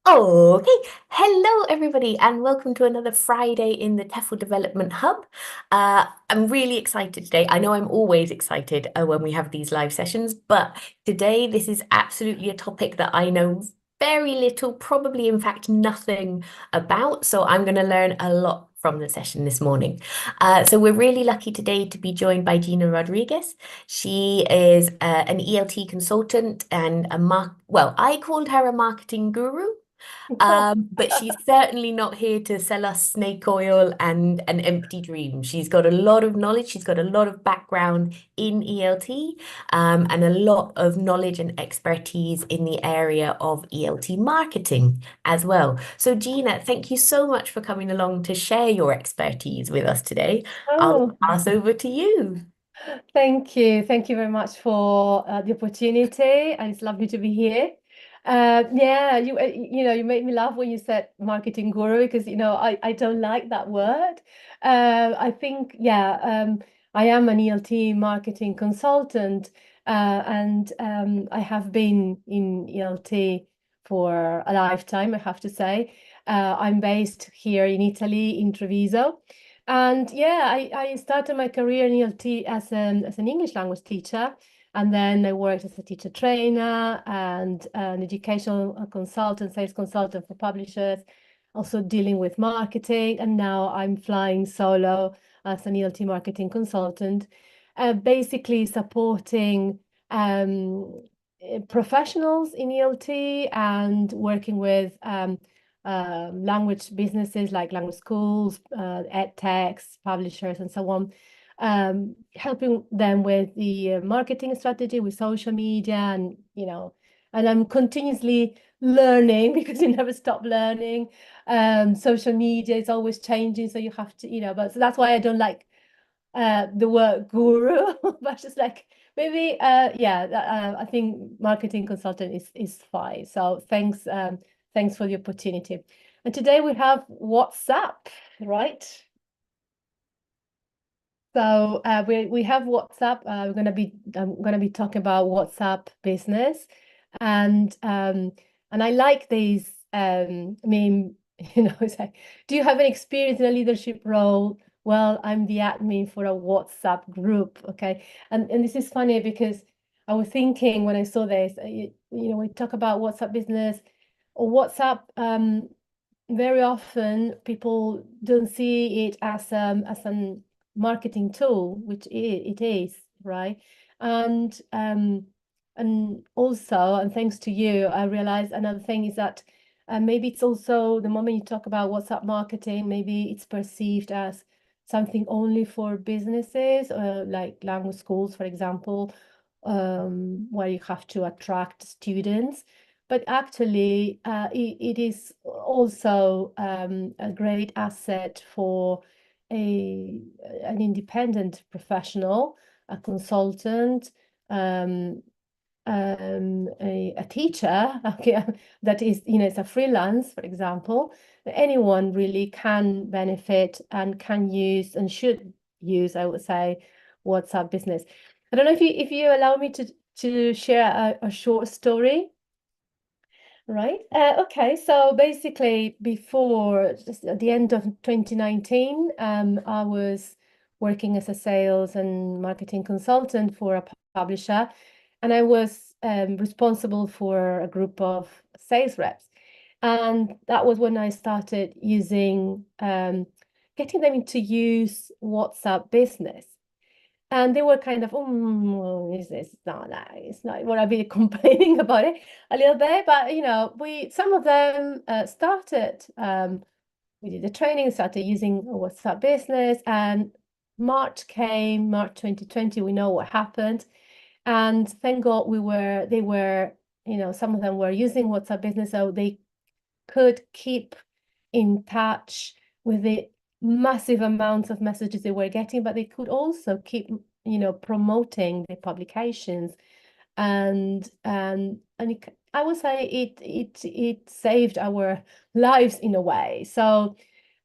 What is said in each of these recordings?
Okay. Hello, everybody, and welcome to another Friday in the TEFL Development Hub. I'm really excited today. I know I'm always excited when we have these live sessions, but today this is absolutely a topic that I know very little, probably in fact nothing about. So I'm going to learn a lot from the session this morning. So we're really lucky today to be joined by Gina Rodriguez. She is an ELT consultant and well, I called her a marketing guru. But she's certainly not here to sell us snake oil and an empty dream. She's got a lot of knowledge, she's got a lot of background in ELT, and a lot of knowledge and expertise in the area of ELT marketing as well. So, Gina, thank you so much for coming along to share your expertise with us today. I'll Oh, pass over to you. thank you. Thank you very much for the opportunity, and it's lovely to be here. Yeah, you made me laugh when you said marketing guru because I don't like that word. I think I am an ELT marketing consultant, and I have been in ELT for a lifetime, I have to say. I'm based here in Italy, in Treviso. And yeah, I started my career in ELT as an English language teacher. And then I worked as a teacher trainer and an educational consultant, sales consultant for publishers, also dealing with marketing. And now I'm flying solo as an ELT marketing consultant, basically supporting professionals in ELT and working with language businesses like language schools, ed techs, publishers, and so on, helping them with the marketing strategy, with social media, and I'm continuously learning because you never stop learning. Social media is always changing, so you have to, but so that's why I don't like the word guru, but just like maybe, I think marketing consultant is fine. So thanks for the opportunity. And today we have WhatsApp, right? So we have WhatsApp. I'm gonna be talking about WhatsApp business, and I like these. I mean, it's like, do you have any experience in a leadership role? Well, I'm the admin for a WhatsApp group. Okay, and this is funny because I was thinking when I saw this, we talk about WhatsApp business or WhatsApp. Very often people don't see it as an marketing tool, which it is, right? And also, and thanks to you, I realized another thing is that maybe it's also the moment you talk about WhatsApp marketing, maybe it's perceived as something only for businesses, like language schools, for example, where you have to attract students. But actually, it is also a great asset for an independent professional, a consultant, um, a teacher, okay, that is, it's a freelance, for example. Anyone really can benefit and can use and should use, I would say, WhatsApp business. I don't know if you allow me to share a short story. Right. Okay. So basically, before just at the end of 2019, I was working as a sales and marketing consultant for a publisher, and I was responsible for a group of sales reps. And that was when I started using, getting them to use WhatsApp Business. And they were kind of, is this not that? It's not what I've been complaining about it a little bit, but some of them started. We did the training, started using WhatsApp Business, and March came, March 2020. We know what happened, and thank God they were, some of them were using WhatsApp Business, so they could keep in touch with the massive amounts of messages they were getting, but they could also keep, promoting their publications. I would say it saved our lives in a way. So,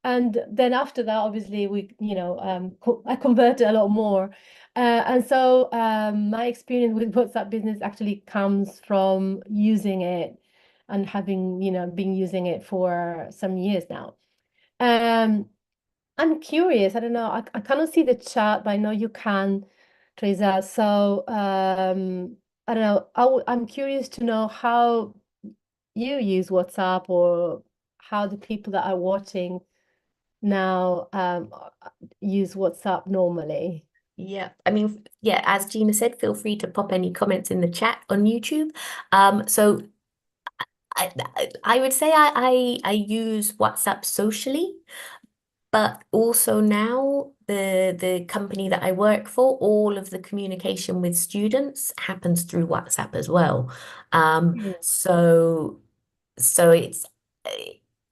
and then after that, obviously, I converted a lot more. And so my experience with WhatsApp business actually comes from using it and having, been using it for some years now. Um, I'm curious. I don't know. I cannot see the chat, but I know you can, Teresa. So I don't know. I'm curious to know how you use WhatsApp, or how the people that are watching now use WhatsApp normally. Yeah, I mean, yeah, as Gina said, feel free to pop any comments in the chat on YouTube. So I would say I use WhatsApp socially. But also now the company that I work for, all of the communication with students happens through WhatsApp as well. Um, Mm. so so it's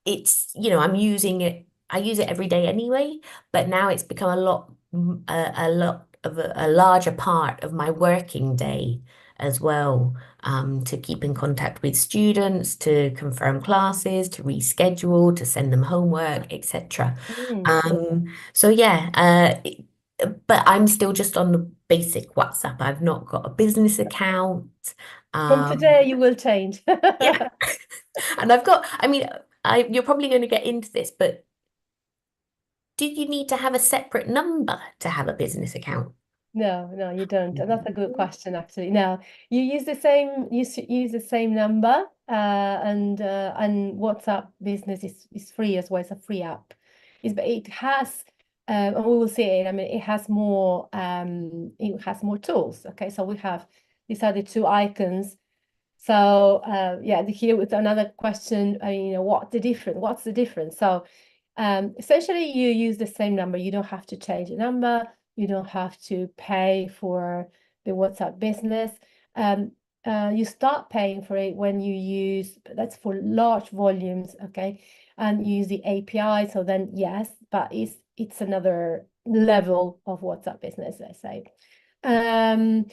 I'm using it. I use it every day anyway, but now it's become a lot of a larger part of my working day as well, to keep in contact with students, to confirm classes, to reschedule, to send them homework, etc. Mm. So yeah, but I'm still just on the basic WhatsApp. I've not got a business account. From Um, today, you will change. yeah, and I mean, you're probably going to get into this, but did you need to have a separate number to have a business account? No, no, you don't. And that's a good question, actually. Now, you use the same use the same number, and WhatsApp Business is free as well. It's a free app. But it has, and we will see it. I mean, it has more tools. Okay, so we have these are the two icons. So yeah, here with another question. What's the difference? So essentially, you use the same number. You don't have to change the number. You don't have to pay for the WhatsApp Business. Um, you start paying for it when you use, that's for large volumes, okay? And you use the API. So then yes, but it's another level of WhatsApp Business, let's say. Um,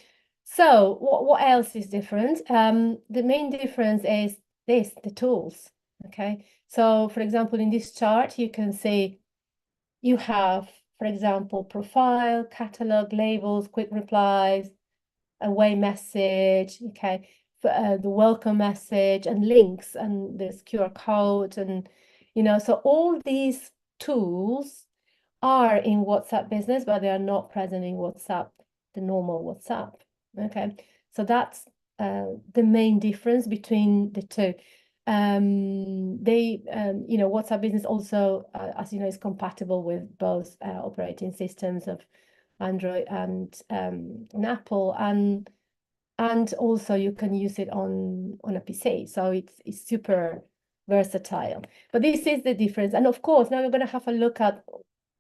so what else is different? The main difference is the tools. Okay. So for example, in this chart, you can see you have, for example, profile, catalog, labels, quick replies, away message, okay, the welcome message and links and this QR code, and so all these tools are in WhatsApp Business, but they are not present in WhatsApp, the normal WhatsApp. Okay, so that's the main difference between the two. WhatsApp Business also, as you know, is compatible with both operating systems of Android and Apple, and also you can use it on a PC. So it's super versatile. But this is the difference. And of course, now we're going to have a look at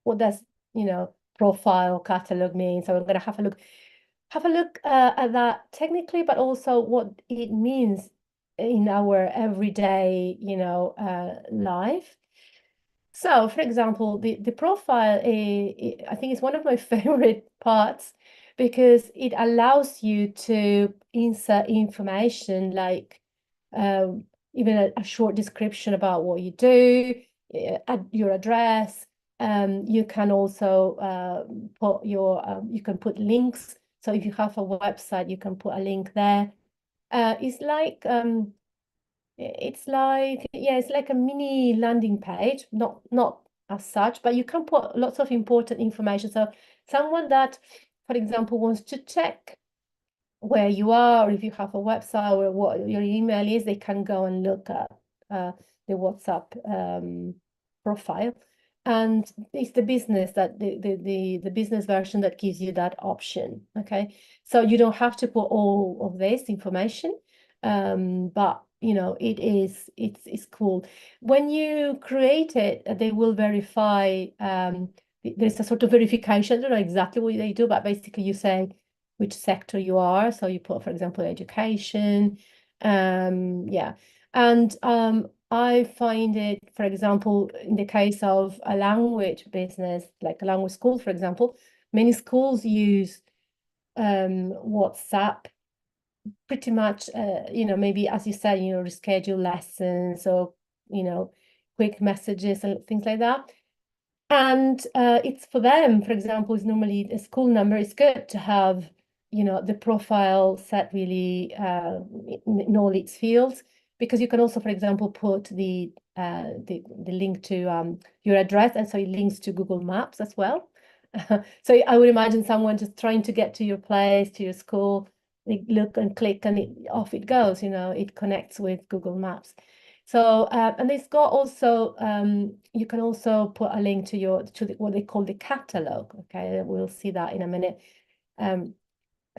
what does, profile catalog mean. So we're going to have a look at that technically, but also what it means in our everyday, life. So, for example, the profile, I think is one of my favorite parts because it allows you to insert information like even a short description about what you do, your address. You can also you can put links. So if you have a website, you can put a link there. It's like a mini landing page, not as such, but you can put lots of important information. So someone that, for example, wants to check where you are, or if you have a website or what your email is, they can go and look at the WhatsApp profile. And it's the business that the business version that gives you that option. Okay, so you don't have to put all of this information, but it's cool. When you create it, they will verify. There's a sort of verification. I don't know exactly what they do, but basically you say which sector you are. So you put, for example, education. Yeah. And I find it, for example, in the case of a language business, like a language school, for example, many schools use WhatsApp pretty much, maybe as you said, reschedule lessons or, quick messages and things like that. And it's for them, for example, is normally a school number. It's good to have, the profile set really in all its fields. because you can also, for example, put the link to your address, and so it links to Google Maps as well. So I would imagine someone just trying to get to your place, to your school, they look and click, and off it goes. It connects with Google Maps. So and it's got also you can also put a link to what they call the catalog. Okay, we'll see that in a minute.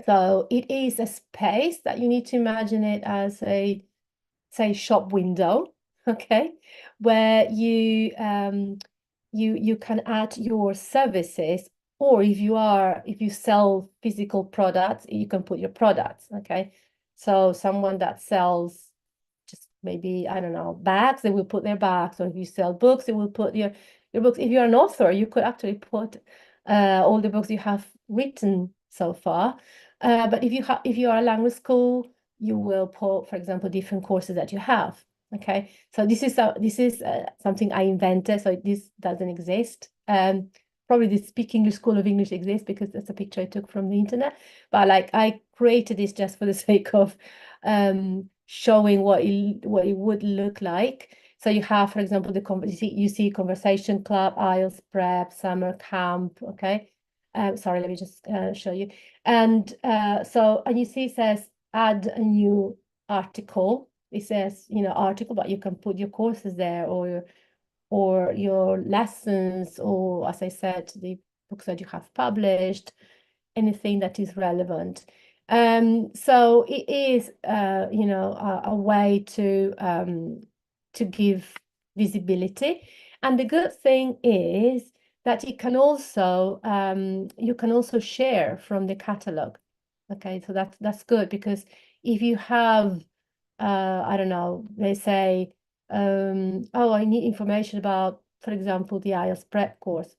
So it is a space that you need to imagine it as a, say, shop window, okay, where you can add your services, or if you sell physical products, you can put your products, okay. So someone that sells just maybe, I don't know, bags, they will put their bags, or if you sell books, they will put your books. If you're an author, you could actually put all the books you have written so far. But if you are a language school, you will put, for example, different courses that you have. Okay, so this is something I invented, so this doesn't exist. Probably the Speak English School of English exists because that's a picture I took from the internet. But like I created this just for the sake of showing what it would look like. So you have, for example, you see conversation club, IELTS prep, summer camp. Okay, sorry, let me just show you. And and you see it says add a new article. It says, article, but you can put your courses there, or your lessons, or, as I said, the books that you have published, anything that is relevant. So it is, a way to give visibility. And the good thing is that you can also share from the catalog. Okay, so that's good, because if you have, I don't know, they say, oh, I need information about, for example, the IELTS prep course.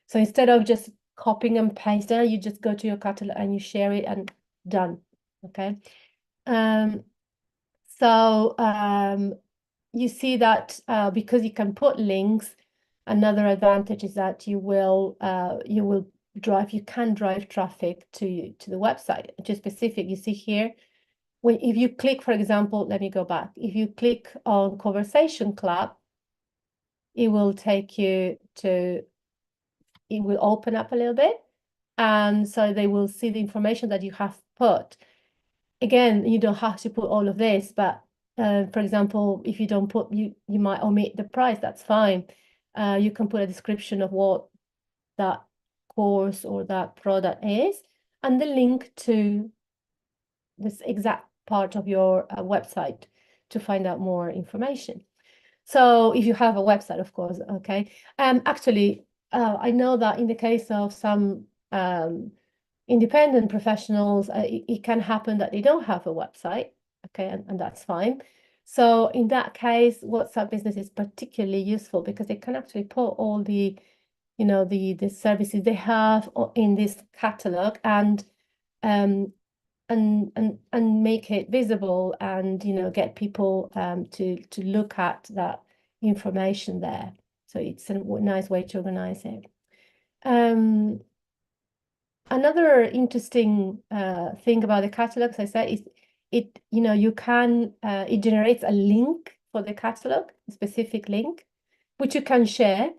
So instead of just copying and pasting, you just go to your catalog and you share it, and done. Okay. Um, so you see that because you can put links, another advantage is that you can drive traffic to the website, which is specific. You see here, if you click, for example, let me go back. If you click on Conversation Club, it will take you to, it will open up a little bit. And so they will see the information that you have put. Again, you don't have to put all of this, but for example, if you don't put, you might omit the price, that's fine. You can put a description of what that course or that product is, and the link to this exact part of your website to find out more information. So if you have a website, of course, okay. Actually, I know that in the case of some independent professionals, it can happen that they don't have a website, okay, and that's fine. So in that case, WhatsApp Business is particularly useful because they can actually put all the, the services they have in this catalog, um, and make it visible, and get people to look at that information there. So it's a nice way to organize it. Another interesting thing about the catalog, as I said, is it generates a link for the catalog, a specific link, which you can share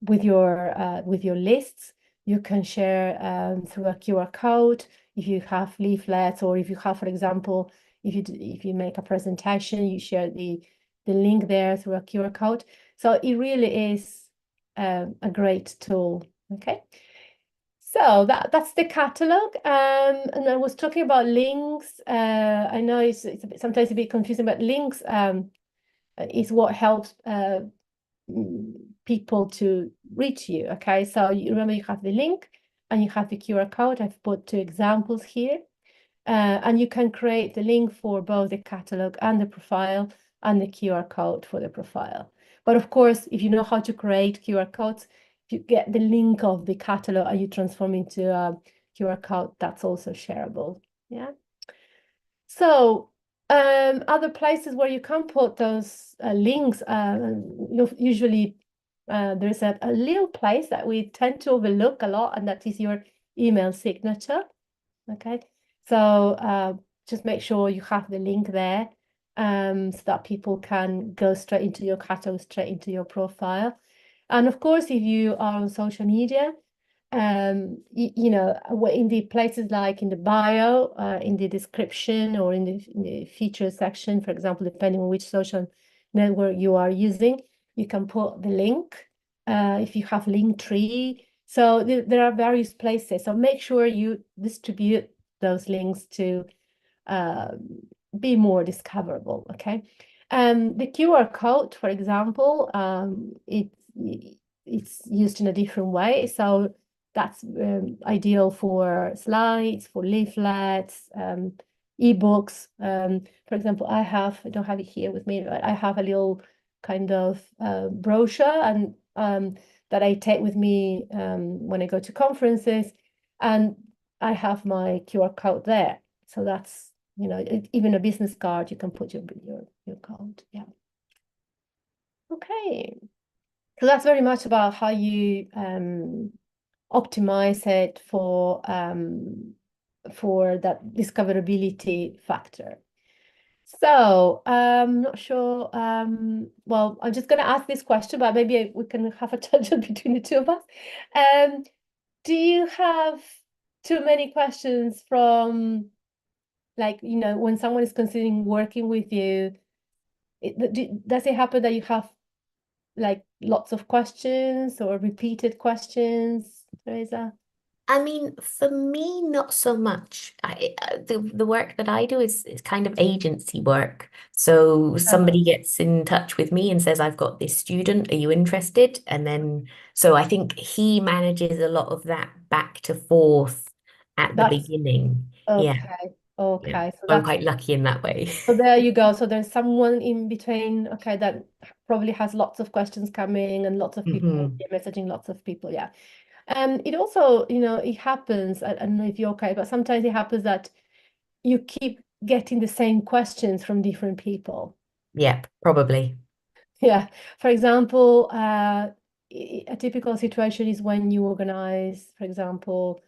with your lists. You can share through a QR code if you have leaflets, or if you have, for example, if you make a presentation, you share the link there through a QR code. So it really is a great tool. Okay, so that's the catalog. And I was talking about links. I know it's sometimes a bit confusing, but links is what helps people to reach you. Okay, so you remember, you have the link and you have the QR code. I've put two examples here. And you can create the link for both the catalog and the profile, and the QR code for the profile. But of course, if you know how to create QR codes, if you get the link of the catalog and you transform into a QR code, that's also shareable. Yeah. So other places where you can put those links, usually there's a little place that we tend to overlook a lot, and that is your email signature. Okay, so just make sure you have the link there, so that people can go straight into your catalog, straight into your profile. And of course, if you are on social media, you know, in the places like in the bio, in the description, or in the feature section, for example, depending on which social network you are using, you can put the link, if you have Linktree. So there are various places. So make sure you distribute those links to uh, be more discoverable. Okay. The QR code, for example, it's used in a different way. So that's ideal for slides, for leaflets, ebooks. For example, I don't have it here with me, but I have a little kind of brochure and that I take with me when I go to conferences, and I have my QR code there. So that's, you know, even a business card, you can put your card. Yeah. Okay. So that's very much about how you optimize it for that discoverability factor. So not sure. Well, I'm just going to ask this question, but maybe we can have a tangent between the two of us. Um, do you have too many questions from, like, you know, when someone is considering working with you, does it happen that you have like lots of questions or repeated questions, Teresa? I mean, for me, not so much. The work that I do is kind of agency work. So Uh, somebody gets in touch with me and says, I've got this student, are you interested? And then, so I think he manages a lot of that back to forth at the that's beginning. Yeah, okay. yeah. Okay. So I'm that's, quite lucky in that way. so there you go. So there's someone in between, okay, that probably has lots of questions coming and lots of people, hmm yeah, messaging lots of people. Yeah. It also, you know, it happens, I don't know if you're okay, but sometimes it happens that you keep getting the same questions from different people. Yep, probably. Yeah. For example, a typical situation is when you organize, for example,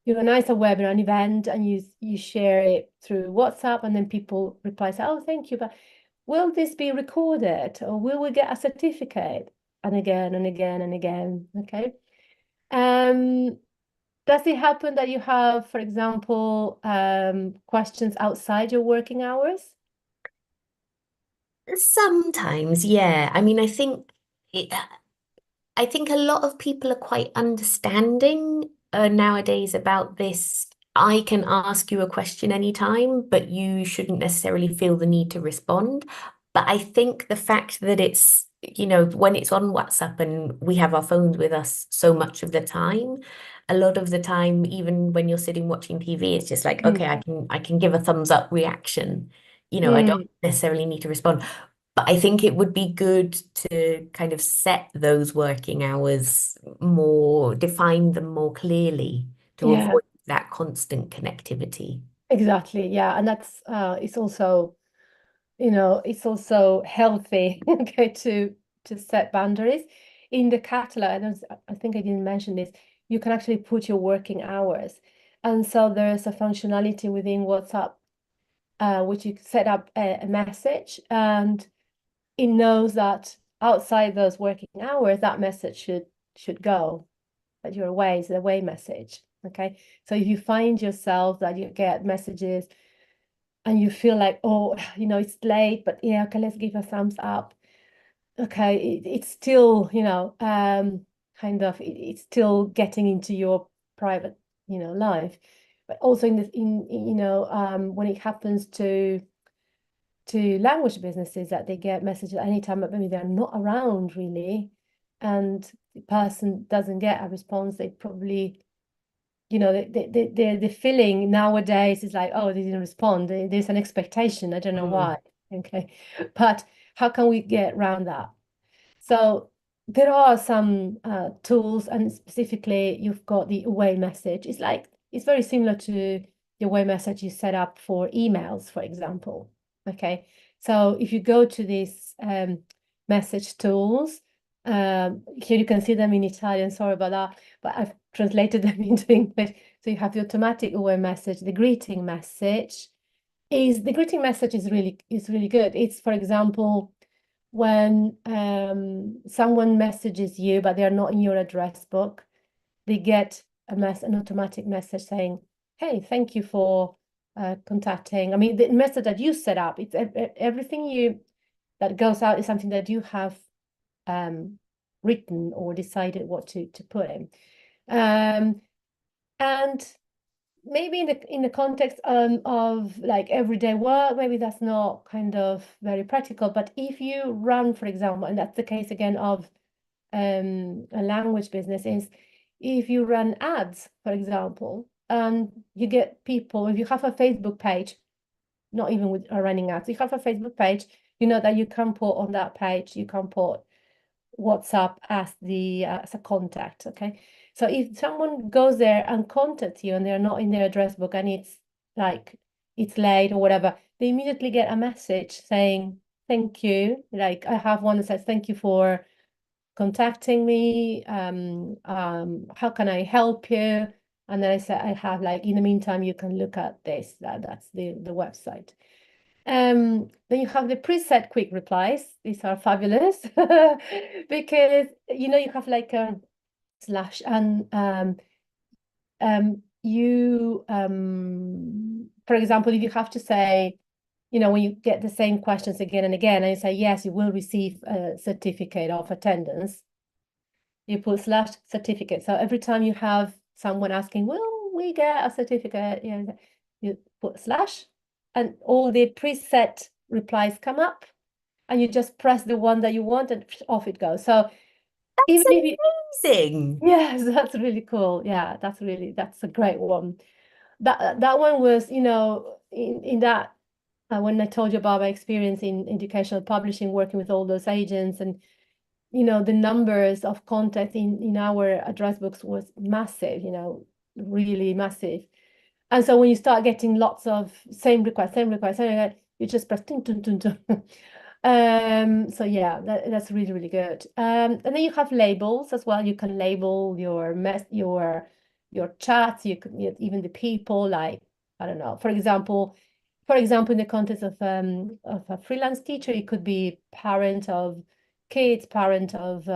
you organize a webinar, an event, and you share it through WhatsApp, and then people reply, say, "Oh, thank you, but will this be recorded, or will we get a certificate?" And again and again and again. Okay. Um, does it happen that you have, for example, questions outside your working hours? Sometimes, yeah. I mean, it, I think a lot of people are quite understanding nowadays about this. I can ask you a question anytime, but you shouldn't necessarily feel the need to respond. But I think the fact that when it's on WhatsApp and we have our phones with us so much of the time, a lot of the time, even when you're sitting watching TV, it's just like, okay, Mm. I can give a thumbs up reaction. I don't Mm. necessarily need to respond. But I think it would be good to kind of set those working hours more, define them more clearly to Yeah, avoid that constant connectivity. exactly. Yeah, and that's it's also, you know, it's also healthy, okay, to set boundaries. In the catalog, I think I didn't mention this, you can actually put your working hours. And so there's a functionality within WhatsApp, which you can set up a message, and it knows that outside those working hours, that message should go, that you're away, is the away message. Okay. So if you find yourself that you get messages and you feel like, oh, you know, it's late, but yeah, okay, let's give a thumbs up. Okay, it's still, you know, kind of, it's still getting into your private, you know, life. But also you know, when it happens to language businesses, that they get messages anytime, but maybe they're not around really, and the person doesn't get a response, they probably, you know, the feeling nowadays is like, oh, they didn't respond. There's an expectation. I don't know Mm, why. Okay. But how can we get around that? So there are some tools, and specifically, you've got the away message. It's like, it's very similar to the away message you set up for emails, for example. Okay. So if you go to these message tools, here you can see them in Italian, sorry about that, but I've translated them into English. So you have the automatic away message, the greeting message, is the greeting message is really good. It's, for example, when someone messages you, but they're not in your address book, they get an automatic message saying, "Hey, thank you for contacting." I mean, the message that you set up, it's everything you that goes out is something that you have um, written or decided what to put in. And maybe in the context of like everyday work, maybe that's not kind of very practical. But if you run, for example, and that's the case again of a language business, is if you run ads, for example, and you get people, if you have a Facebook page, not even with running ads, you have a Facebook page, you know that you can put on that page, you can put WhatsApp as the as a contact. Okay, so if someone goes there and contacts you and they're not in their address book and it's like it's late or whatever, they immediately get a message saying thank you. Like I have one that says thank you for contacting me. How can I help you? And then I said I have like in the meantime you can look at this. That's the website. Then you have the preset quick replies. These are fabulous because you know you have like a slash and for example, if you have to say, you know, when you get the same questions again and again, and you say yes, you will receive a certificate of attendance, you put slash certificate. So every time you have someone asking, will we get a certificate? You put slash and all the preset replies come up and you just press the one that you want and off it goes. So even if you, That's amazing. yes, that's really cool. Yeah, that's a great one. That one was, you know, in that when I told you about my experience in educational publishing, working with all those agents and you know, the numbers of contact in our address books was massive, you know, really massive. And so when you start getting lots of same request, you just press dun, dun, dun, dun. So yeah, that's really, really good. And then you have labels as well. You can label your chats, even the people, like, I don't know, for example, in the context of a freelance teacher, it could be parent of kids, parent of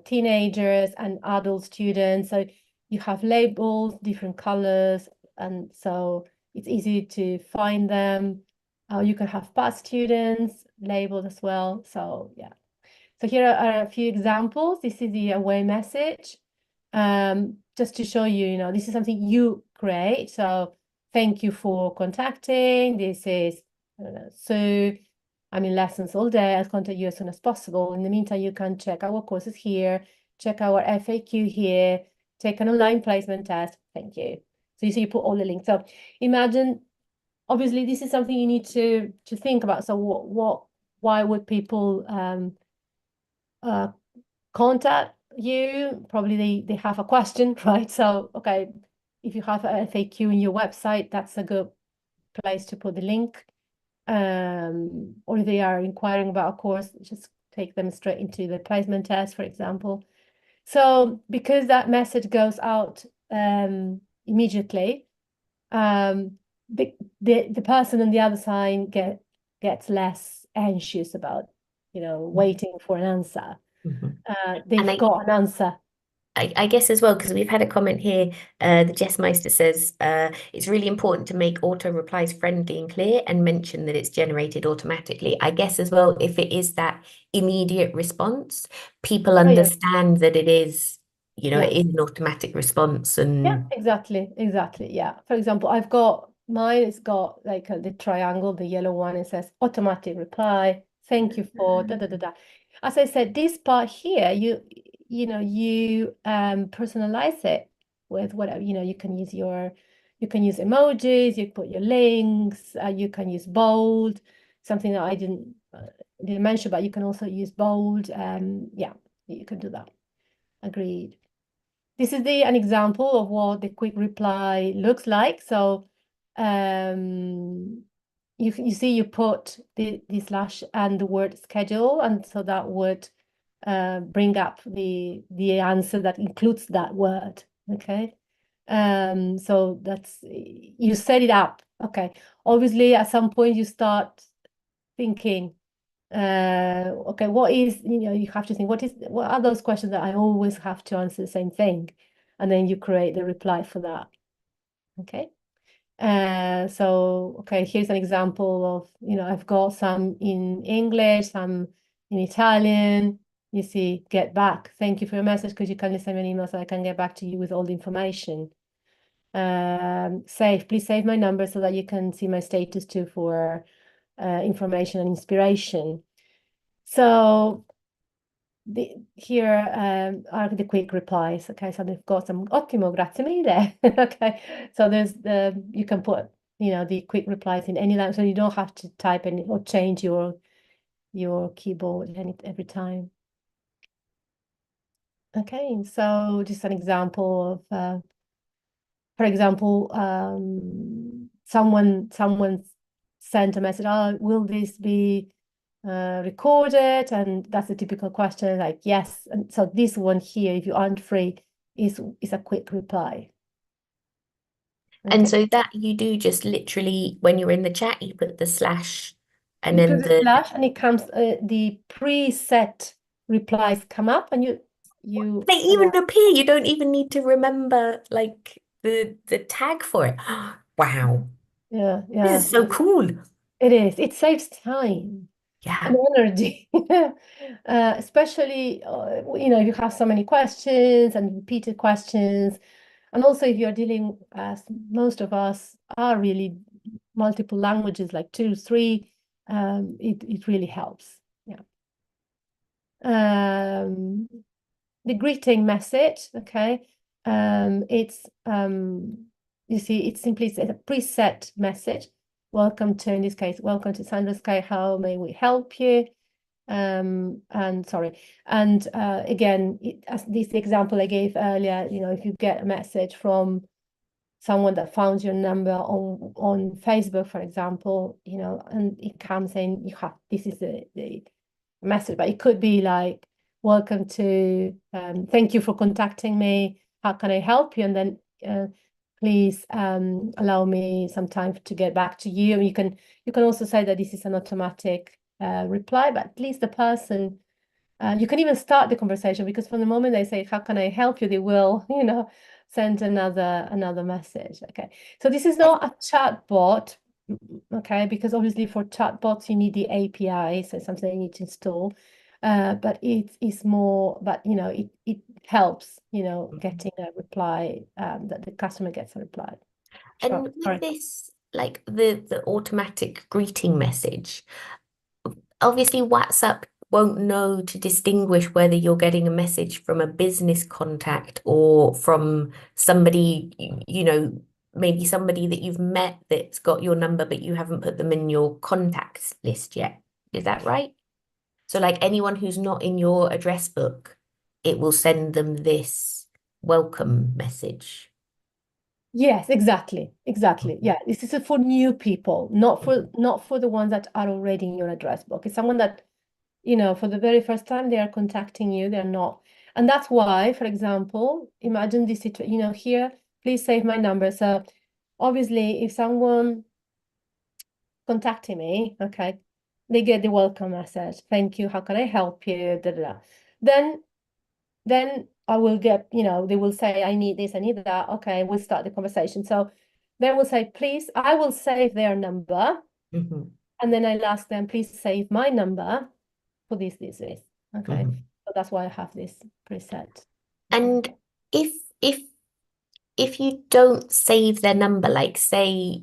teenagers and adult students. So you have labels, different colors, and so it's easy to find them. You can have past students labeled as well. So yeah. So here are a few examples. This is the away message. Just to show you, you know, this is something you create. So thank you for contacting. This is, I don't know, so I'm in lessons all day. I'll contact you as soon as possible. In the meantime, you can check our courses here, check our FAQ here, take an online placement test. Thank you. So you see, you put all the links. So imagine, obviously, this is something you need to think about. So why would people uh, contact you? Probably they have a question, right? So, okay, if you have a FAQ in your website, that's a good place to put the link. Or if they are inquiring about a course, just take them straight into the placement test, for example. So because that message goes out immediately, um, the person on the other side gets less anxious about, you know, waiting for an answer. Mhm. And They've got an answer. I guess as well, because we've had a comment here, the Jess Meister says it's really important to make auto replies friendly and clear and mention that it's generated automatically. I guess as well, if it is that immediate response, people Oh yeah, understand that it is, it yeah. is an automatic response Yeah, and exactly, exactly. Yeah. For example, I've got mine, it's got like the triangle, the yellow one, it says automatic reply. Thank you for da da da da. As I said, this part here, you personalize it with whatever, you can use emojis, you put your links, you can use bold, something that I didn't mention, but you can also use bold. Yeah, you can do that. Agreed. This is an example of what the quick reply looks like. So you see you put the slash and the word schedule, and so that would bring up the answer that includes that word. Okay. So that's you set it up. Okay. Obviously, at some point you start thinking, okay, what is, you have to think, what are those questions that I always have to answer the same thing? And then you create the reply for that. Okay. So, okay, here's an example of, I've got some in English, some in Italian. You see, get back. Thank you for your message. Could you kindly send me an email so I can get back to you with all the information? Please save my number so that you can see my status too for information and inspiration. So here are the quick replies. Okay, so they've got some ottimo, grazie mille. Okay, so you can put the quick replies in any language, so you don't have to type any or change your keyboard every time. Okay, so just an example of for example, someone sent a message, oh, will this be recorded? And that's a typical question, like yes. And so this one here, if you aren't free, is a quick reply. And Okay. so that you do just literally when you're in the chat, you put the slash and You put then a the slash and it comes the preset replies come up and you they even appear. You don't even need to remember like the tag for it. Wow. yeah, This yeah, is so cool. it is. It saves time and Yeah. energy, especially if you have so many questions and repeated questions, and also if you're dealing, as most of us are, really multiple languages, like two, three, it really helps. Yeah. The greeting message, okay, it's you see, it's a preset message. Welcome to, in this case, welcome to Sandra Sky. How may we help you? And sorry, and again, as this example I gave earlier, if you get a message from someone that found your number on Facebook, for example, and it comes in, this is the message, but it could be like, welcome to, thank you for contacting me. How can I help you? And then please allow me some time to get back to you. And you can also say that this is an automatic reply, but at least the person, you can even start the conversation, because from the moment they say, how can I help you, they will, send another message. Okay. So this is And not a chat bot, okay, because obviously for chatbots you need the API, so something you need to install. But it's more, but it helps, getting a reply, that the customer gets a reply. Sure. and with Sorry. this, like the automatic greeting message, obviously WhatsApp won't know to distinguish whether you're getting a message from a business contact or from somebody, maybe somebody that you've met that's got your number, but you haven't put them in your contacts list yet. Is that right? So like anyone who's not in your address book, it will send them this welcome message. Yes, exactly. Exactly. Mhm. Yeah. This is for new people, not for the ones that are already in your address book. It's someone that, for the very first time they are contacting you, they're not. And that's why, for example, imagine this situation, here, please save my number. So obviously, if someone contacting me, okay, they get the welcome message. Thank you. How can I help you? Da, da, da. Then then I will get, they will say, I need this, I need that. Okay, we'll start the conversation. So they will say, please, I will save their number. Mhm. And then I'll ask them, please save my number for this. Okay. Mhm. So that's why I have this preset. Okay. And if if if you don't save their number, like say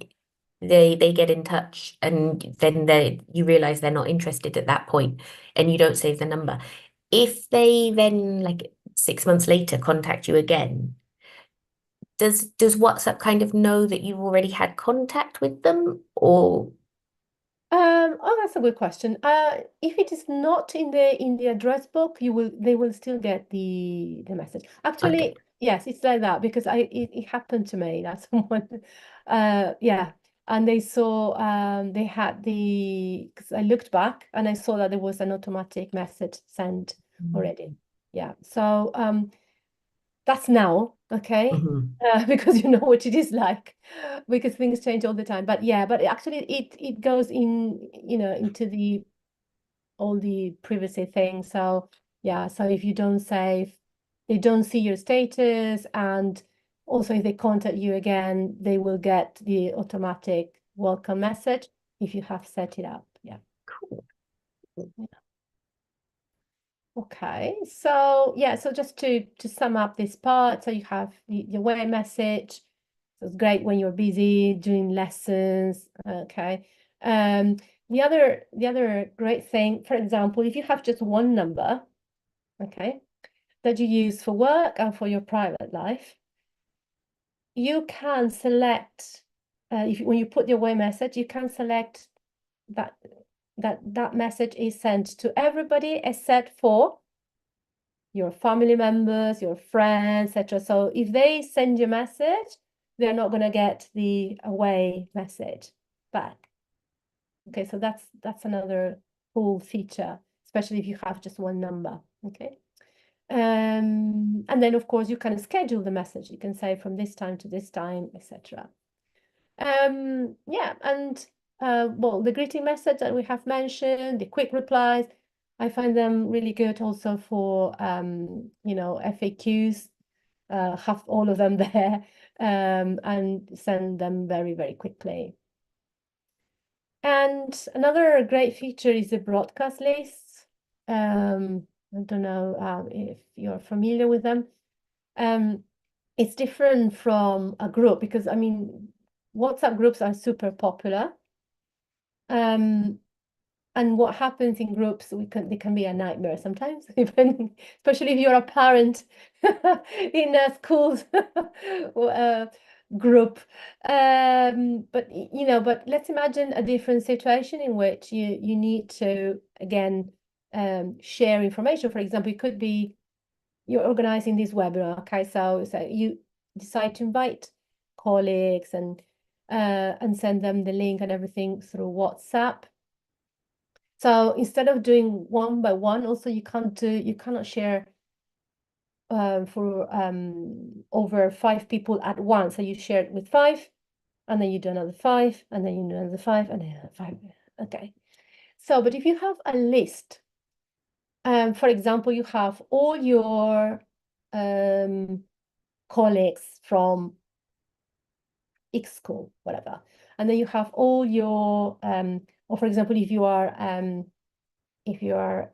they get in touch and then you realize they're not interested at that point and you don't save the number, if they then like 6 months later contact you again, does WhatsApp kind of know that you've already had contact with them or Oh, that's a good question. If it is not in the address book, they will still get the message. okay. Actually, yes, it's like that, because it happened to me that someone, yeah, and they saw they had because I looked back and I saw that there was an automatic message sent already. Mm. Yeah, so that's now. okay? Mhm. Because you know what it is like, because things change all the time. But yeah, but actually it goes in, into the all the privacy things. So yeah, so if you don't save, they don't see your status, and also if they contact you again, they will get the automatic welcome message if you have set it up. Yeah. Cool. Okay, so yeah, so just to sum up this part, so you have the away message. So it's great when you're busy doing lessons. Okay. Um, the other great thing, for example, if you have just one number, okay, that you use for work and for your private life, you can select if when you put the away message, you can select that that message is sent to everybody except for your family members, your friends, etc. So if they send you a message, they're not going to get the away message back. Okay, so that's another cool feature, especially if you have just one number. Okay. And then of course you can schedule the message. You can say from this time to this time, etc. Yeah, and well, the greeting message that we have mentioned, the quick replies, I find them really good also for FAQs. Have all of them there, and send them very, very quickly. And another great feature is the broadcast lists. I don't know if you're familiar with them. Um, it's different from a group because I mean, WhatsApp groups are super popular. Um, and what happens in groups, they can be a nightmare sometimes, even, especially if you're a parent in a school's group. But let's imagine a different situation in which you need to again share information. For example, it could be you're organizing this webinar. Okay, so you decide to invite colleagues and send them the link and everything through WhatsApp. So instead of doing one by one, also you cannot share for over 5 people at once. So you share it with 5, and then you do another 5, and then you do another 5, and then another 5. Okay. So, but if you have a list, for example, you have all your colleagues from X school, whatever, and then you have all your or for example, if you are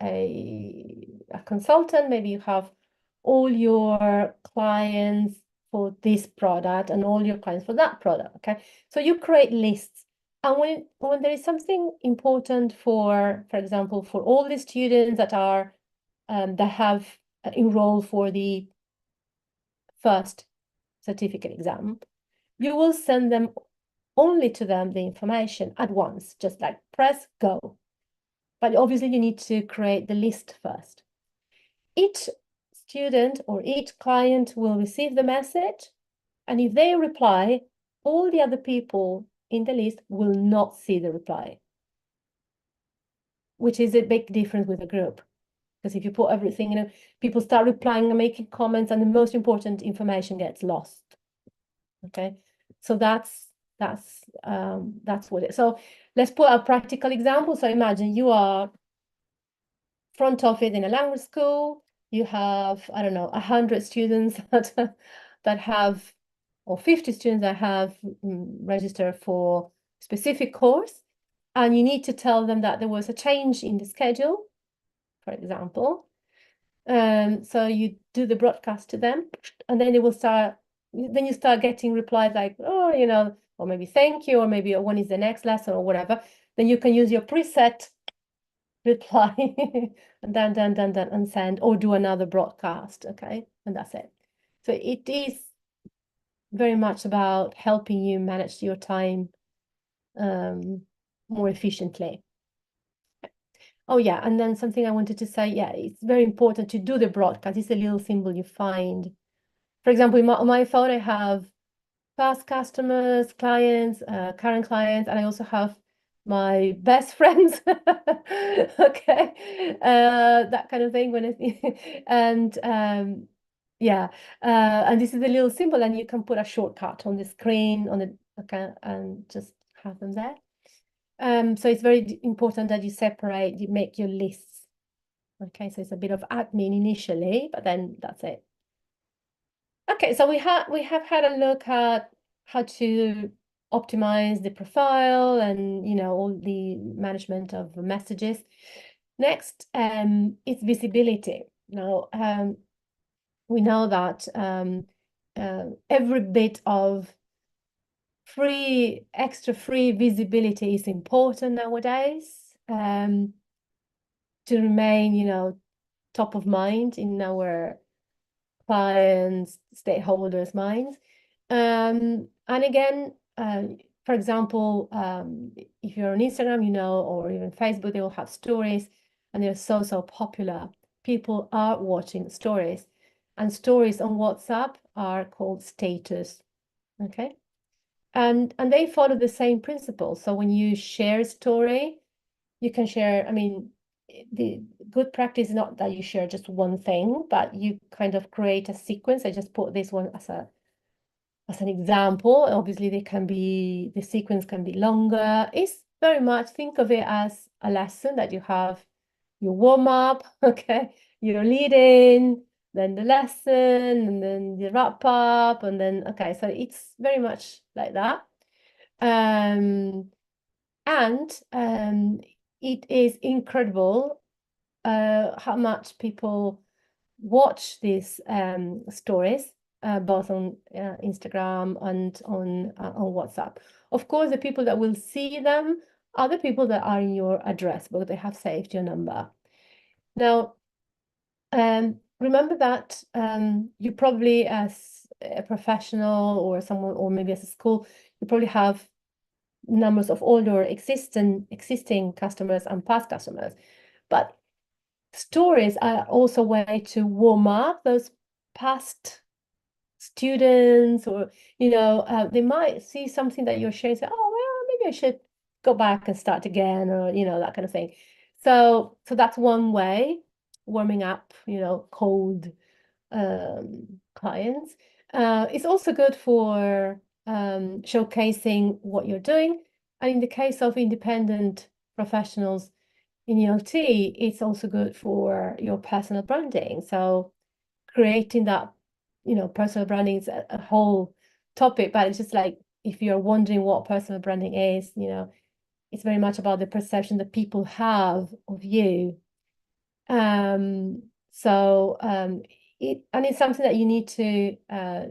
a consultant, maybe you have all your clients for this product and all your clients for that product. Okay, so you create lists, and when there is something important for example, for all the students that have enrolled for the first certificate exam, you will send them only to them the information at once, just like press go. But obviously you need to create the list first. Each student or each client will receive the message, and if they reply, all the other people in the list will not see the reply, which is a big difference with a group. Because if you put everything, people start replying and making comments, and the most important information gets lost. Okay, so that's what it is. So let's put a practical example. So imagine you are front office in a language school. You have, I don't know, 100 students that have, or 50 students that have registered for specific course, and you need to tell them that there was a change in the schedule, for example. So you do the broadcast to them, and then then you start getting replies like, oh, or maybe thank you, or maybe when is the next lesson or whatever. Then you can use your preset reply and then and send or do another broadcast. Okay, and that's it. So it is very much about helping you manage your time more efficiently. Oh yeah, and then something I wanted to say, yeah, it's very important to do the broadcast. It's a little symbol you find. For example, on my phone, I have past customers, clients, current clients, and I also have my best friends. Okay, that kind of thing. And Yeah, and this is a little symbol, and you can put a shortcut on the screen on the okay, and just have them there. So it's very important that you separate, you make your lists. Okay, so it's a bit of admin initially, but then that's it. Okay, so we have had a look at how to optimize the profile and all the management of messages. Next, is visibility. Now, we know that every bit of extra free visibility is important nowadays, to remain, top of mind in our clients, stakeholders' minds. And again, for example, if you're on Instagram, or even Facebook, they will have stories, and they're so popular. People are watching stories, and stories on WhatsApp are called status. Okay, and they follow the same principle. So when you share a story, you can share, I mean, the good practice is not that you share just one thing, but you kind of create a sequence. I just put this one as an example. Obviously, the sequence can be longer. It's very much, think of it as a lesson that you have your warm up, okay, your lead in, then the lesson, and then the wrap up, and then, okay, so it's very much like that. Um, and it is incredible how much people watch these stories, both on Instagram and on WhatsApp. Of course, the people that will see them are the people that are in your address book. They have saved your number. Now, remember that you probably, as a professional or someone, or maybe as a school, you probably have numbers of older existing customers and past customers. But stories are also a way to warm up those past students, or they might see something that you're sharing, say, oh well, maybe I should go back and start again, or that kind of thing. So that's one way, warming up, cold clients. It's also good for showcasing what you're doing. And in the case of independent professionals in ELT, it's also good for your personal branding. So creating that, personal branding is a whole topic, but it's just like, if you're wondering what personal branding is, it's very much about the perception that people have of you. So it's something that you need to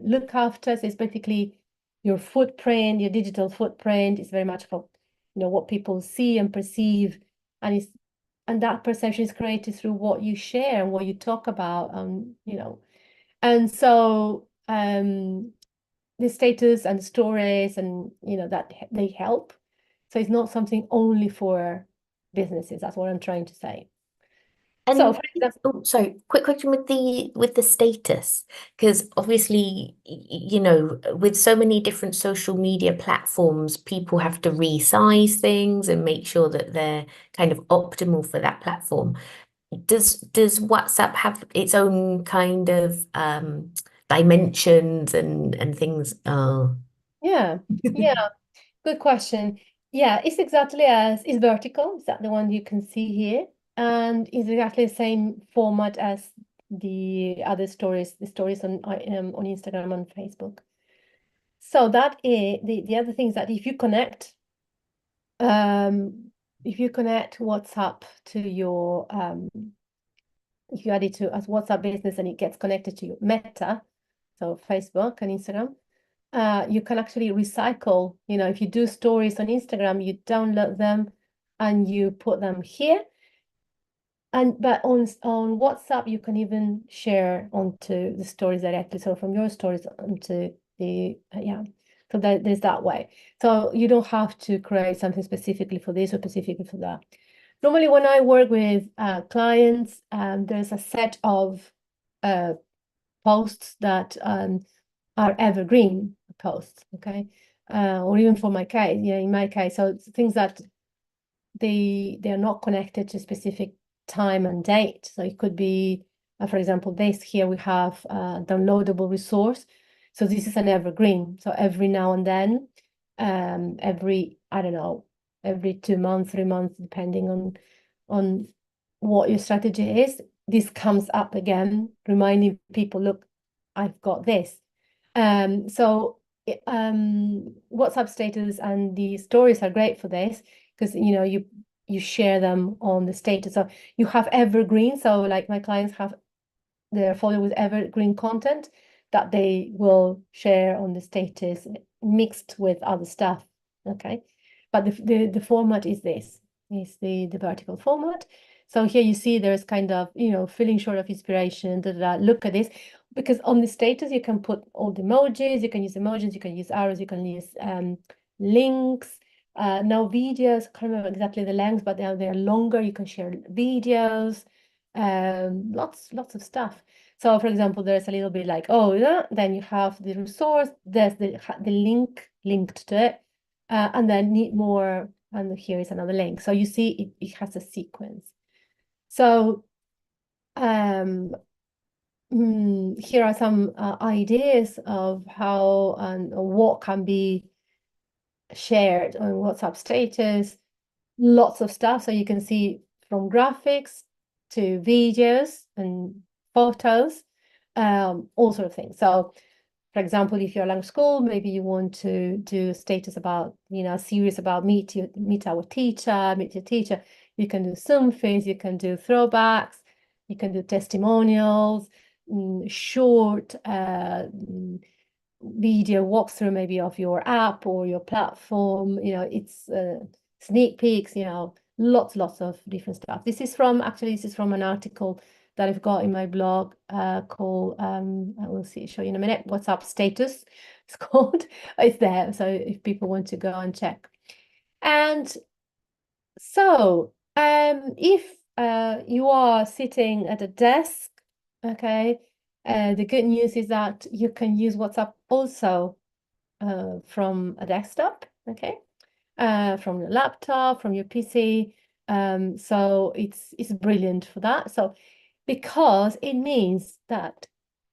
look after. So it's basically your footprint, your digital footprint is very much about, what people see and perceive, and that perception is created through what you share and what you talk about, and so the status and stories, and that they help. So it's not something only for businesses. That's what I'm trying to say. So And for example, oh, sorry, quick question with the status, because obviously, with so many different social media platforms, people have to resize things and make sure that they're kind of optimal for that platform. Does WhatsApp have its own kind of dimensions and things? Oh. yeah, yeah, good question. Yeah, it's exactly as is vertical. Is that the one you can see here? And is exactly the same format as the other stories, the stories on Instagram and Facebook. So that is the other thing is that if you connect WhatsApp to your if you add it to as WhatsApp business and it gets connected to your Meta, so Facebook and Instagram, you can actually recycle. If you do stories on Instagram, you download them and you put them here. But on WhatsApp, you can even share onto the stories directly. So from your stories onto the yeah. So there's that way. So you don't have to create something specifically for this or specifically for that. Normally, when I work with clients, there's a set of uh, posts that are evergreen posts, okay? Or even for my case, in my case, so it's things that they're not connected to specific time and date. So it could be For example, this here we have a downloadable resource. So this is an evergreen. So every now and then, every, I don't know, every 2 months, 3 months, depending on what your strategy is, this comes up again, reminding people, look, I've got this. So WhatsApp status and the stories are great for this because you share them on the status. So you have evergreen. So like my clients have their folder with evergreen content that they will share on the status mixed with other stuff. Okay. But the format is this, is the vertical format. So here you see there's kind of, feeling short of inspiration, look at this. Because on the status, you can put all the emojis, you can use emojis, you can use arrows, you can use links. Now videos, I can't remember exactly the length, but they're longer. You can share videos, lots of stuff. So for example, there's a little bit like, oh, yeah, then you have the resource, there's the link linked to it, and then need more, and here is another link. So you see it has a sequence. So here are some ideas of how and what can be shared on WhatsApp status. Lots of stuff. So you can see from graphics to videos and photos, all sort of things. So for example, if you're a language school, maybe you want to do status about, a series about meet our teacher, meet your teacher. You can do somethings, you can do throwbacks, you can do testimonials, short video walkthrough maybe of your app or your platform. It's sneak peeks, lots of different stuff. This is from an article that I've got in my blog called I will show you in a minute. WhatsApp status it's called. It's there, so if people want to go and check. And so if you are sitting at a desk, okay, the good news is that you can use WhatsApp also from a desktop, okay, from your laptop, from your PC. So it's brilliant for that. So because it means that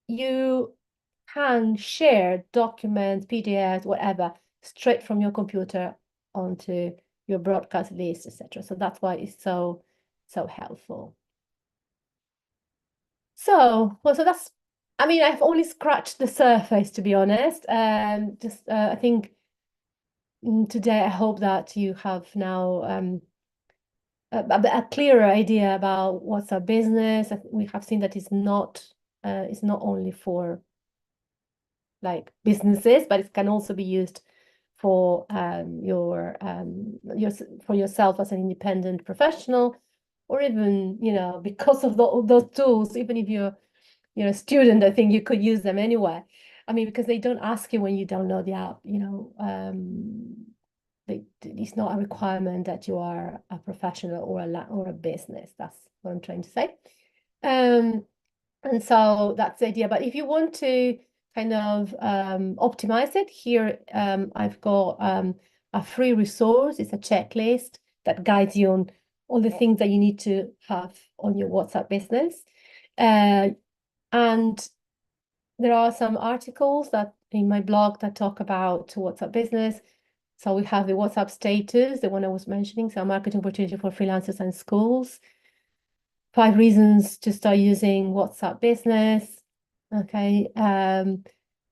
you can share documents, PDFs, whatever, straight from your computer onto your broadcast list, etc. So that's why it's so helpful. So, well, so that's, I mean, I've only scratched the surface, to be honest. Just I think today I hope that you have now a clearer idea about what's our business. We have seen that it's not only for like businesses, but it can also be used for for yourself as an independent professional, or even because of those tools, even if you're a student, I think you could use them anyway. I mean, because they don't ask you when you download the app, it's not a requirement that you are a professional or a business. That's what I'm trying to say. And so that's the idea. But if you want to kind of optimize it, here I've got a free resource. It's a checklist that guides you on all the things that you need to have on your WhatsApp business. And there are some articles that in my blog that talk about WhatsApp business. So we have the WhatsApp status, the one I was mentioning, so marketing opportunity for freelancers and schools. 5 reasons to start using WhatsApp business. Okay. And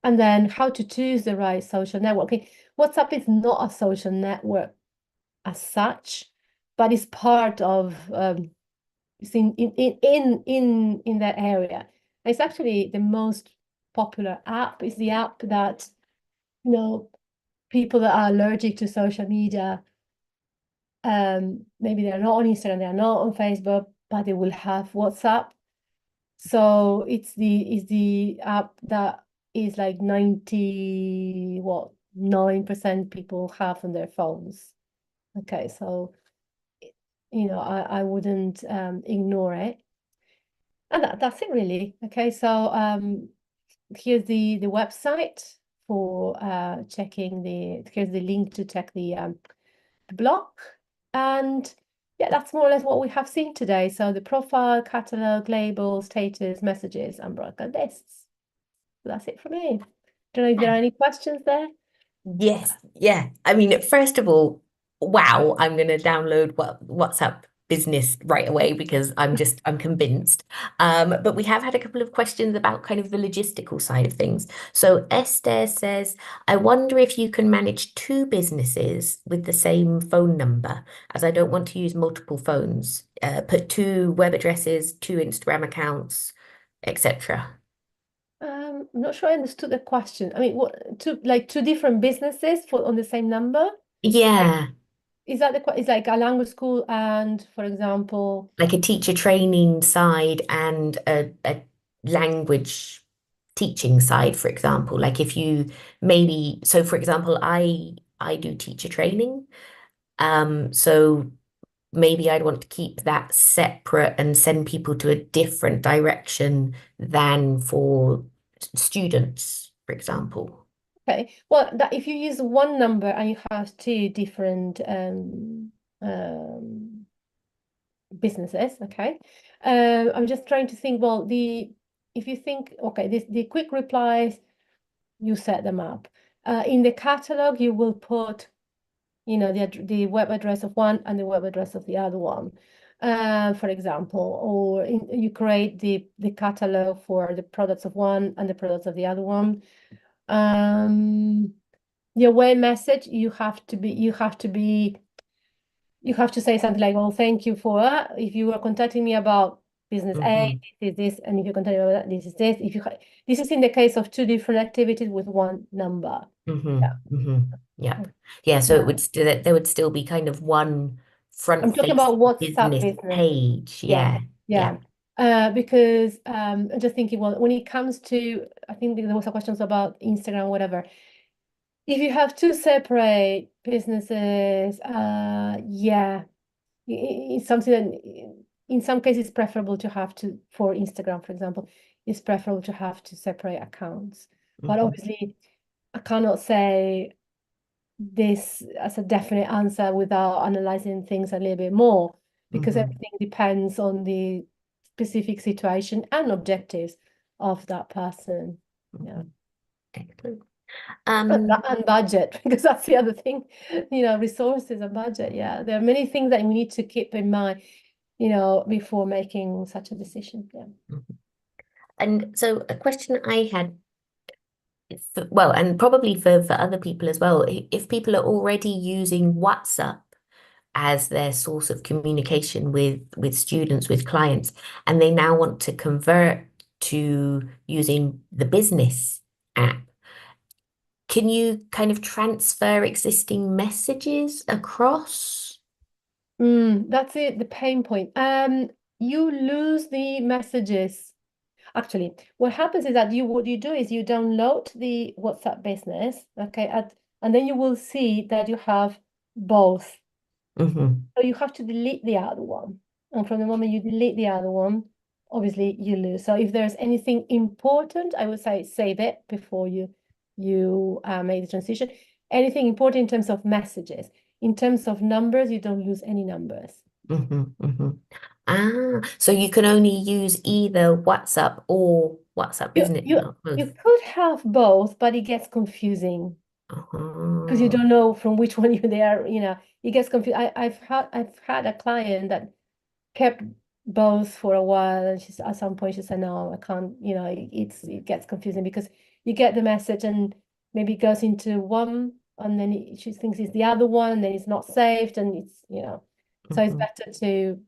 then how to choose the right social network. Okay. WhatsApp is not a social network as such, but it's part of it's in that area. It's actually the most popular app. It's the app that people that are allergic to social media, maybe they're not on Instagram, they're not on Facebook, but they will have WhatsApp. So it's the app that is like 9% people have on their phones. Okay, so I wouldn't ignore it. And that's it really. Okay, so here's the website for checking here's the link to check the blog. And yeah, that's more or less what we have seen today. So the profile, catalog, label, status, messages, and broadcast lists. So that's it for me. Don't know if there are any questions there. Yes, yeah. I mean, first of all, wow, I'm gonna download WhatsApp Business right away because I'm convinced. But we have had a couple of questions about kind of the logistical side of things. So Esther says, I wonder if you can manage two businesses with the same phone number, as I don't want to use multiple phones. Put two web addresses, two Instagram accounts, etc. I'm not sure I understood the question. I mean, what two different businesses for on the same number? Like, Yeah. is that it's like a language school and, for example, Like a teacher training side and a language teaching side, for example. Like if you maybe, so for example, I do teacher training. So maybe I'd want to keep that separate and send people to a different direction than for students, for example. okay, well, that if you use one number and you have two different businesses, okay. I'm just trying to think, well, the if you think, okay, the quick replies, you set them up. In the catalog, you will put, you know, the web address of one and the web address of the other one, for example, or you create the catalog for the products of one and the products of the other one. The away message, you have to say something like, well, thank you for, if you are contacting me about business A, Hmm. this is this, and if you contact me about that, this is this. This is in the case of two different activities with one number. Hmm. Yeah. Hmm. Yep. Yeah, so it Uh, would still there would still be kind of one I'm talking front-facing about WhatsApp business business. page. Yeah, Yeah. Yeah. yeah. Because I'm just thinking, well, when it comes to, I think there was a question about Instagram, whatever. If you have two separate businesses, yeah, it's something that in some cases preferable to have to, for Instagram, for example, it's preferable to have to separate accounts. But Hmm. obviously, I cannot say this as a definite answer without analyzing things a little bit more, because Hmm. everything depends on the specific situation and objectives of that person. Yeah. Hmm. Excellent. And, Um, and budget, because that's the other thing, resources and budget. Yeah, there are many things that we need to keep in mind, before making such a decision. Yeah. and so a question I had, well, and probably for other people as well, if people are already using WhatsApp as their source of communication with students, with clients, and they now want to convert to using the business app, can you kind of transfer existing messages across? That's it, the pain point. You lose the messages. Actually, what happens is that what you do is you download the WhatsApp business, okay, and then you will see that you have both. Hmm. So you have to delete the other one. And from the moment you delete the other one, obviously you lose. So if there's anything important, I would say save it before you make the transition. Anything important in terms of messages. In terms of numbers, you don't lose any numbers. Hmm. Hmm. Ah, so you can only use either WhatsApp or WhatsApp You Business, you not both. you could have both, but it gets confusing because you Uh-huh. don't know from which one you're there, it gets confused. I've had a client that kept both for a while, and she's at some point she said, no, I can't, it gets confusing because you get the message and maybe it goes into one and then she thinks it's the other one and then it's not saved, and so it's Hmm. better to,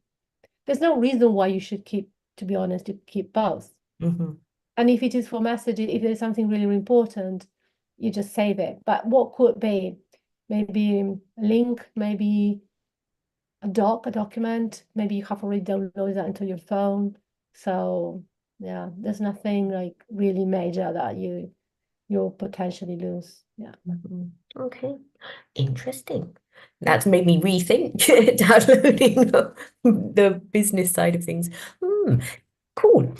there's no reason why you should keep, to be honest, to keep both. Hmm. And if it is for messaging, if there's something really important, you just save it. But what could be maybe a link, maybe a document, maybe you have already downloaded that into your phone. So yeah, there's nothing like really major that you'll potentially lose. Yeah. Hmm. Okay, interesting. That's made me rethink downloading the business side of things. Hmm. Cool.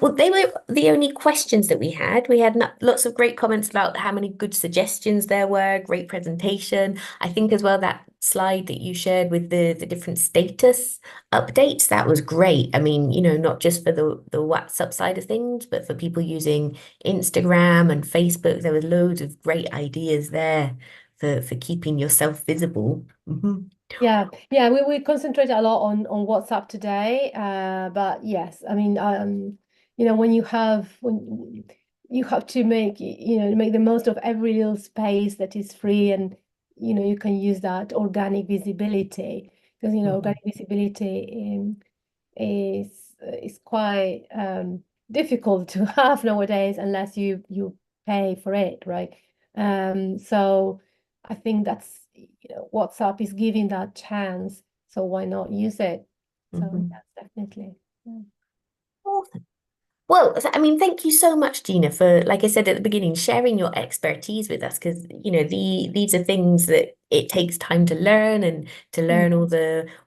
Well, they were the only questions that we had. We had lots of great comments about how many good suggestions there were, great presentation. I think as well that slide that you shared with the different status updates, that was great. I mean, not just for the WhatsApp side of things, but for people using Instagram and Facebook, there was loads of great ideas there for keeping yourself visible. Yeah, yeah, we concentrate a lot on WhatsApp today. But yes, I mean, when you have to make the most of every little space that is free, and you can use that organic visibility, because Mhm. organic visibility is quite difficult to have nowadays unless you pay for it, right? So I think that's WhatsApp is giving that chance, so why not use it? So Mhm. yes, definitely. Yeah. Awesome. Well, I mean, thank you so much, Gina, for, like I said at the beginning, sharing your expertise with us, because these are things that it takes time to learn, and to Mm. learn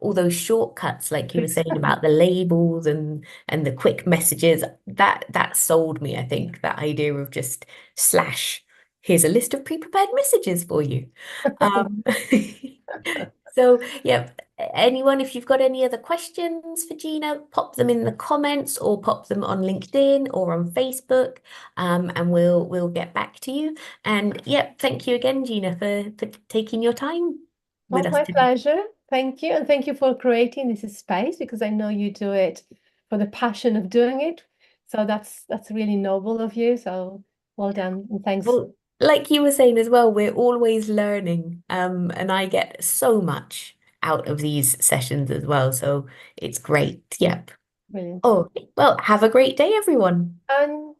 all those shortcuts, like you were saying about the labels and the quick messages. That sold me, I think, that idea of just slash, here's a list of pre-prepared messages for you. Um, So, yeah, anyone, if you've got any other questions for Gina, pop them in the comments or pop them on LinkedIn or on Facebook, and we'll get back to you. And yeah, thank you again, Gina, for taking your time with Oh, us my today. pleasure. Thank you. And thank you for creating this space, because I know you do it for the passion of doing it. So that's really noble of you. So well done. And thanks. Well, like you were saying as well, we're always learning, and I get so much out of these sessions as well. So it's great. Yep. Brilliant. Oh, well, have a great day, everyone. And